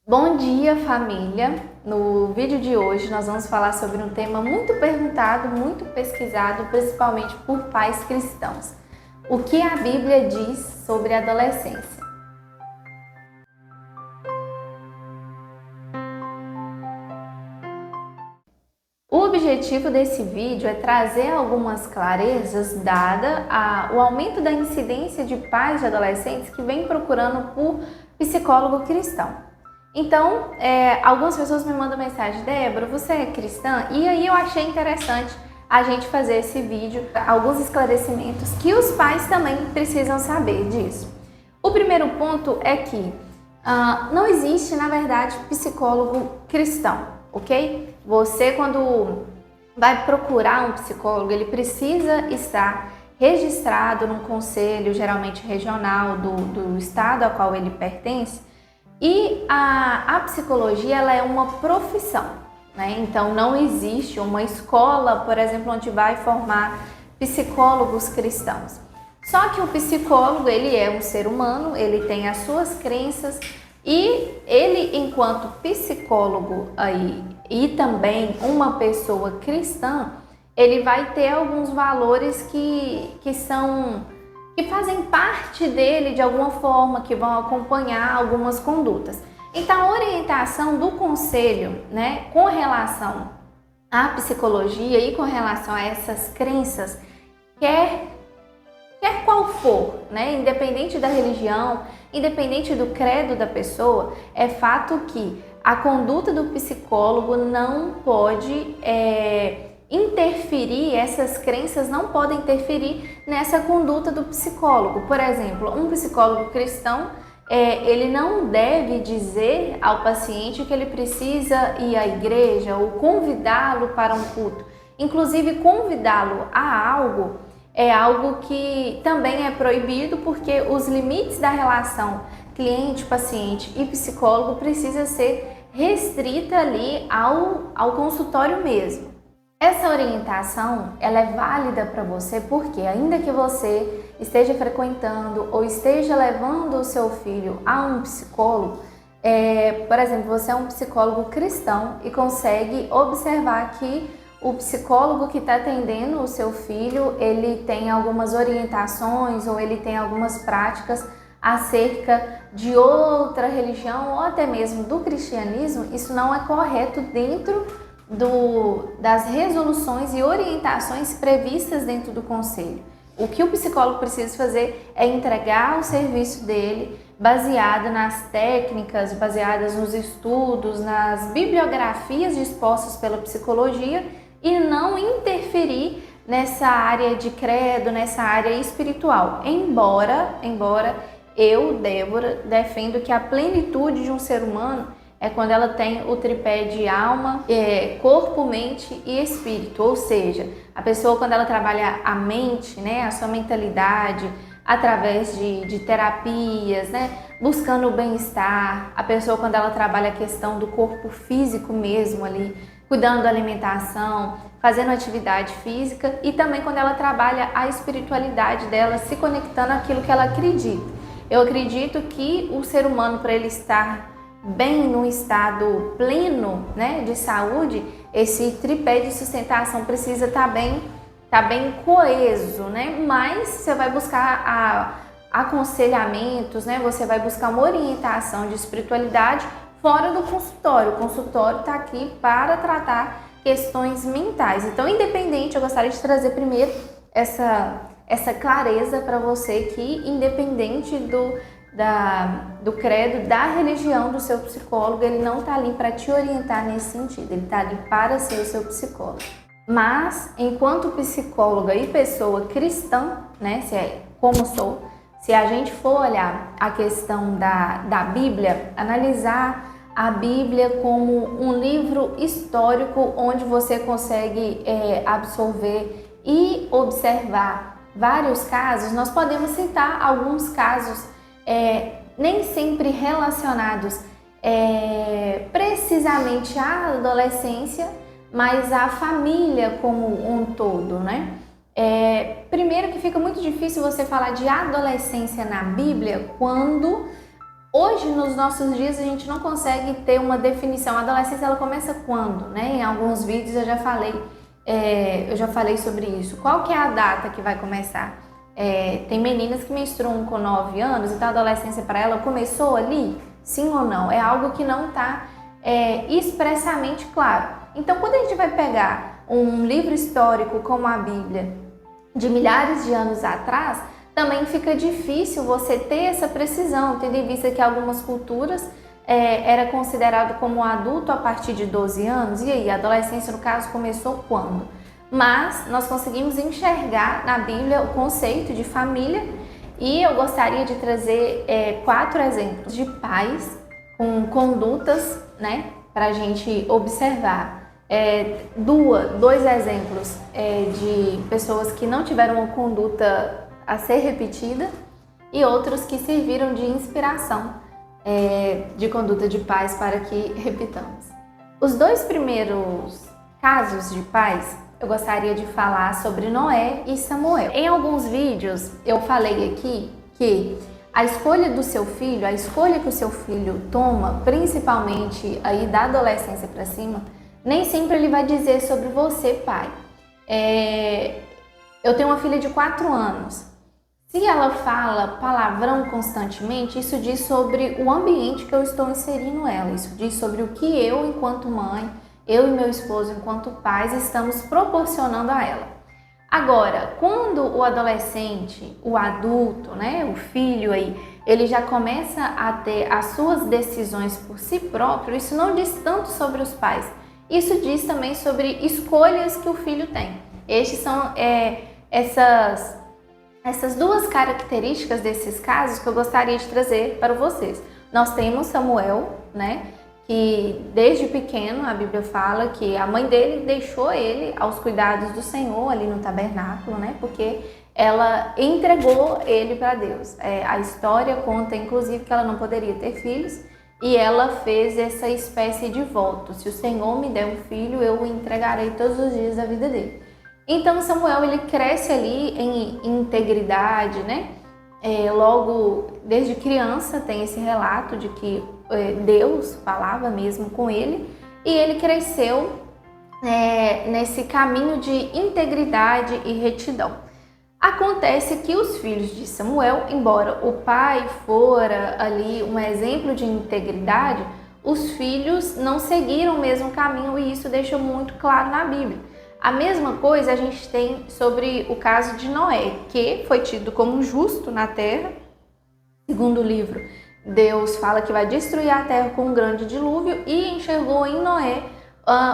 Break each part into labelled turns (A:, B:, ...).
A: Bom dia, família! No vídeo de hoje nós vamos falar sobre um tema muito perguntado, muito pesquisado, principalmente por pais cristãos. O que a Bíblia diz sobre a adolescência? O objetivo desse vídeo é trazer algumas clarezas dada o aumento da incidência de pais de adolescentes que vêm procurando por psicólogo cristão. Então, algumas pessoas me mandam mensagem: Débora, você é cristã? E aí eu achei interessante a gente fazer esse vídeo, alguns esclarecimentos que os pais também precisam saber disso. O primeiro ponto é que não existe, na verdade, psicólogo cristão, ok? Você, quando vai procurar um psicólogo, ele precisa estar registrado num conselho, geralmente regional, do estado ao qual ele pertence. E a psicologia, ela é uma profissão, né? Então não existe uma escola, por exemplo, onde vai formar psicólogos cristãos. Só que o psicólogo, ele é um ser humano, ele tem as suas crenças e ele, enquanto psicólogo e também uma pessoa cristã, ele vai ter alguns valores que fazem parte dele de alguma forma, que vão acompanhar algumas condutas. Então, a orientação do conselho, né, com relação à psicologia e com relação a essas crenças, quer qual for, né, independente da religião, independente do credo da pessoa, é fato que a conduta do psicólogo não pode interferir, essas crenças não podem interferir nessa conduta do psicólogo. Por exemplo, um psicólogo cristão, ele não deve dizer ao paciente que ele precisa ir à igreja ou convidá-lo para um culto. Inclusive, convidá-lo a algo é algo que também é proibido, porque os limites da relação cliente-paciente e psicólogo precisa ser restrita ali ao consultório mesmo. Essa orientação, ela é válida para você porque, ainda que você esteja frequentando ou esteja levando o seu filho a um psicólogo, por exemplo, você é um psicólogo cristão e consegue observar que o psicólogo que está atendendo o seu filho, ele tem algumas orientações ou ele tem algumas práticas acerca de outra religião ou até mesmo do cristianismo. Isso não é correto dentro das resoluções e orientações previstas dentro do conselho. O que o psicólogo precisa fazer é entregar o serviço dele baseado nas técnicas, baseadas nos estudos, nas bibliografias dispostas pela psicologia e não interferir nessa área de credo, nessa área espiritual. Embora eu, Débora, defendo que a plenitude de um ser humano é quando ela tem o tripé de alma, corpo, mente e espírito. Ou seja, a pessoa, quando ela trabalha a mente, né, a sua mentalidade, através de terapias, né, buscando o bem-estar. A pessoa, quando ela trabalha a questão do corpo físico mesmo ali, cuidando da alimentação, fazendo atividade física, e também quando ela trabalha a espiritualidade dela, se conectando àquilo que ela acredita. Eu acredito que o ser humano, para ele estar bem no estado pleno, né, de saúde, esse tripé de sustentação precisa estar bem coeso, né? Mas você vai buscar aconselhamentos, né? Você vai buscar uma orientação de espiritualidade fora do consultório. O consultório está aqui para tratar questões mentais. Então, independente, eu gostaria de trazer primeiro essa clareza para você que, independente do credo, da religião do seu psicólogo, ele não está ali para te orientar nesse sentido, ele está ali para ser o seu psicólogo. Mas, enquanto psicóloga e pessoa cristã, né, como sou, se a gente for olhar a questão da Bíblia, analisar a Bíblia como um livro histórico onde você consegue absorver e observar vários casos, nós podemos citar alguns casos nem sempre relacionados precisamente à adolescência, mas à família como um todo, né? Primeiro que fica muito difícil você falar de adolescência na Bíblia quando Hoje, nos nossos dias, a gente não consegue ter uma definição. A adolescência, ela começa quando, né? Em alguns vídeos eu já falei sobre isso. Qual que é a data que vai começar? Tem meninas que menstruam com 9 anos, então a adolescência para ela começou ali? Sim ou não? É algo que não está expressamente claro. Então, quando a gente vai pegar um livro histórico como a Bíblia, de milhares de anos atrás, também fica difícil você ter essa precisão, tendo em vista que algumas culturas era considerado como adulto a partir de 12 anos, e aí a adolescência, no caso, começou quando? Mas nós conseguimos enxergar na Bíblia o conceito de família, e eu gostaria de trazer 4 exemplos de pais com condutas, né, para a gente observar. Dois exemplos de pessoas que não tiveram uma conduta a ser repetida e outros que serviram de inspiração de conduta de pais para que repitamos. Os 2 primeiros casos de pais, eu gostaria de falar sobre Noé e Samuel. Em alguns vídeos eu falei aqui que a escolha do seu filho, a escolha que o seu filho toma, principalmente aí da adolescência para cima, nem sempre ele vai dizer sobre você, pai. Eu tenho uma filha de 4 anos. Se ela fala palavrão constantemente, isso diz sobre o ambiente que eu estou inserindo ela. Isso diz sobre o que eu, enquanto mãe, eu e meu esposo, enquanto pais, estamos proporcionando a ela. Agora, quando o adolescente, o adulto, né, o filho aí, ele já começa a ter as suas decisões por si próprio, isso não diz tanto sobre os pais. Isso diz também sobre escolhas que o filho tem. Estes são essas 2 características desses casos que eu gostaria de trazer para vocês. Nós temos Samuel, né, que desde pequeno a Bíblia fala que a mãe dele deixou ele aos cuidados do Senhor ali no tabernáculo, né, porque ela entregou ele para Deus. A história conta, inclusive, que ela não poderia ter filhos, e ela fez essa espécie de voto: se o Senhor me der um filho, eu o entregarei todos os dias da vida dele. Então Samuel, ele cresce ali em integridade, né? Logo desde criança tem esse relato de que Deus falava mesmo com ele, e ele cresceu nesse caminho de integridade e retidão. Acontece que os filhos de Samuel, embora o pai fora ali um exemplo de integridade, os filhos não seguiram o mesmo caminho, e isso deixa muito claro na Bíblia. A mesma coisa a gente tem sobre o caso de Noé, que foi tido como justo na terra. Segundo o livro, Deus fala que vai destruir a terra com um grande dilúvio, e enxergou em Noé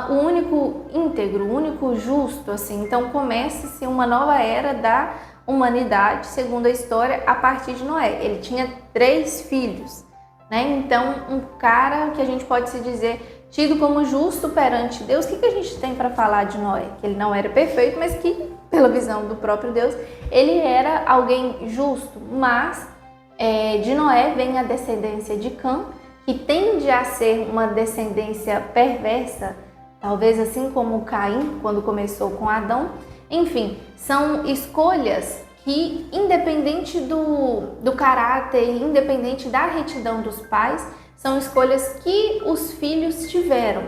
A: o único íntegro, o único justo, assim. Então começa-se uma nova era da humanidade, segundo a história, a partir de Noé. Ele tinha 3 filhos, né? Então um cara que a gente pode se dizer tido como justo perante Deus. O que a gente tem para falar de Noé? Que ele não era perfeito, mas que, pela visão do próprio Deus, ele era alguém justo. Mas de Noé vem a descendência de Cã, que tende a ser uma descendência perversa, talvez assim como Caim, quando começou com Adão. Enfim, são escolhas que, independente do caráter, independente da retidão dos pais, são escolhas que os filhos tiveram.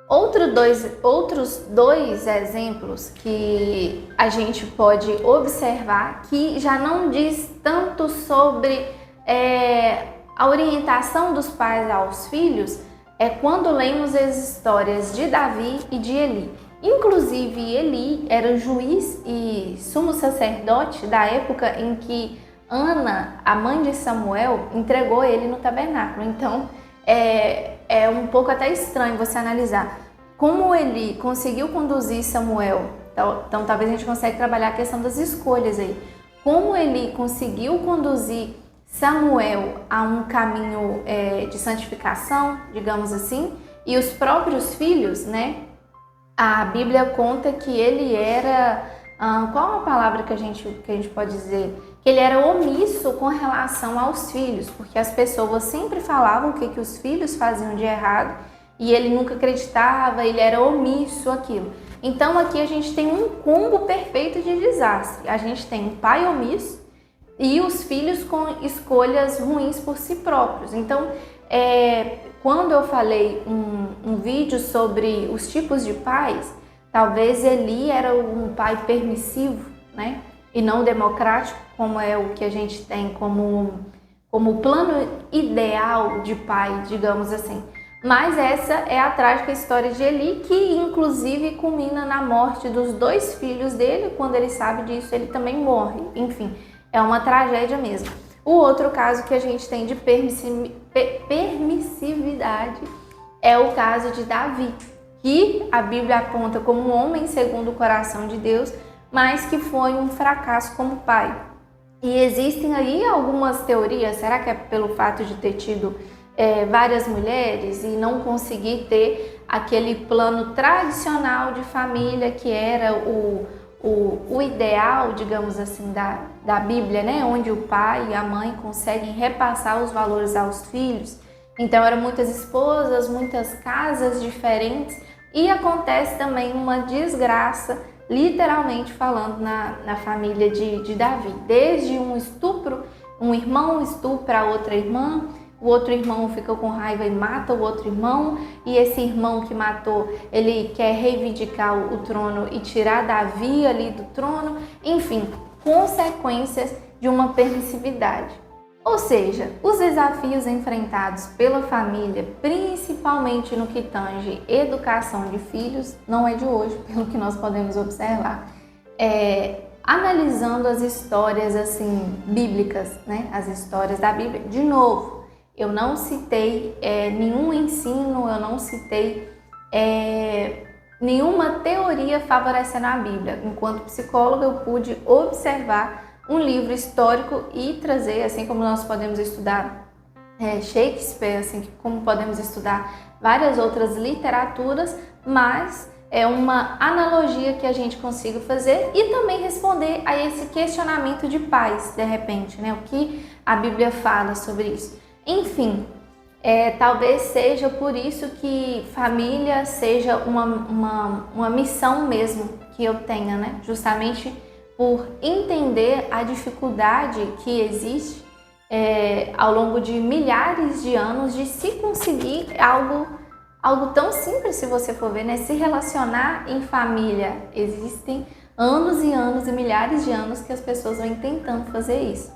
A: Outros dois exemplos que a gente pode observar, que já não diz tanto sobre a orientação dos pais aos filhos, é quando lemos as histórias de Davi e de Eli. Inclusive, Eli era juiz e sumo sacerdote da época em que Ana, a mãe de Samuel, entregou ele no tabernáculo. Então, é um pouco até estranho você analisar como Eli conseguiu conduzir Samuel. Então, talvez a gente consiga trabalhar a questão das escolhas aí. Como Eli conseguiu conduzir Samuel a um caminho de santificação, digamos assim, e os próprios filhos, né? A Bíblia conta que ele era, qual é a palavra que a gente pode dizer? Que ele era omisso com relação aos filhos, porque as pessoas sempre falavam o que os filhos faziam de errado e ele nunca acreditava, ele era omisso àquilo. Então aqui a gente tem um combo perfeito de desastre. A gente tem um pai omisso, e os filhos com escolhas ruins por si próprios. Então, quando eu falei um vídeo sobre os tipos de pais, talvez Eli era um pai permissivo, né? E não democrático, como é o que a gente tem como plano ideal de pai, digamos assim. Mas essa é a trágica história de Eli, que inclusive culmina na morte dos 2 filhos dele. Quando ele sabe disso, ele também morre. Enfim, é uma tragédia mesmo. O outro caso que a gente tem de permissividade é o caso de Davi, que a Bíblia aponta como um homem segundo o coração de Deus, mas que foi um fracasso como pai. E existem aí algumas teorias. Será que é pelo fato de ter tido várias mulheres e não conseguir ter aquele plano tradicional de família que era o ideal, digamos assim, da Bíblia, né? Onde o pai e a mãe conseguem repassar os valores aos filhos. Então eram muitas esposas, muitas casas diferentes, e acontece também uma desgraça, literalmente falando, na família de Davi. Desde um estupro, um irmão estupra a outra irmã, o outro irmão fica com raiva e mata o outro irmão, e esse irmão que matou, ele quer reivindicar o trono e tirar Davi ali do trono. Enfim, consequências de uma permissividade. Ou seja, os desafios enfrentados pela família, principalmente no que tange educação de filhos, não é de hoje, pelo que nós podemos observar. Analisando as histórias assim bíblicas, né? As histórias da Bíblia, de novo, eu não citei nenhum ensino, eu não citei nenhuma teoria favorecendo a Bíblia. Enquanto psicóloga, eu pude observar um livro histórico e trazer, assim como nós podemos estudar Shakespeare, assim como podemos estudar várias outras literaturas, mas é uma analogia que a gente consiga fazer e também responder a esse questionamento de pais, de repente, né? O que a Bíblia fala sobre isso. Enfim, talvez seja por isso que família seja uma missão mesmo que eu tenha, né? Justamente por entender a dificuldade que existe ao longo de milhares de anos de se conseguir algo tão simples, se você for ver, né? Se relacionar em família. Existem anos e anos e milhares de anos que as pessoas vêm tentando fazer isso.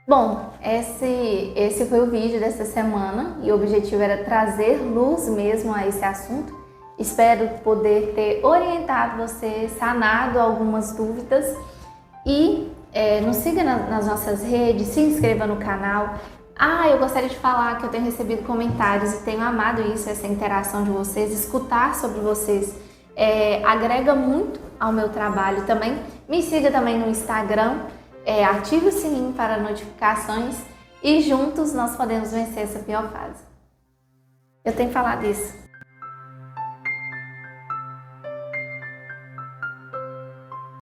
A: Bom, esse foi o vídeo dessa semana e o objetivo era trazer luz mesmo a esse assunto. Espero poder ter orientado você, sanado algumas dúvidas. E nos siga nas nossas redes, se inscreva no canal. Eu gostaria de falar que eu tenho recebido comentários e tenho amado isso, essa interação de vocês, escutar sobre vocês agrega muito ao meu trabalho também. Me siga também no Instagram, ative o sininho para notificações e juntos nós podemos vencer essa pior fase. Eu tenho falado isso.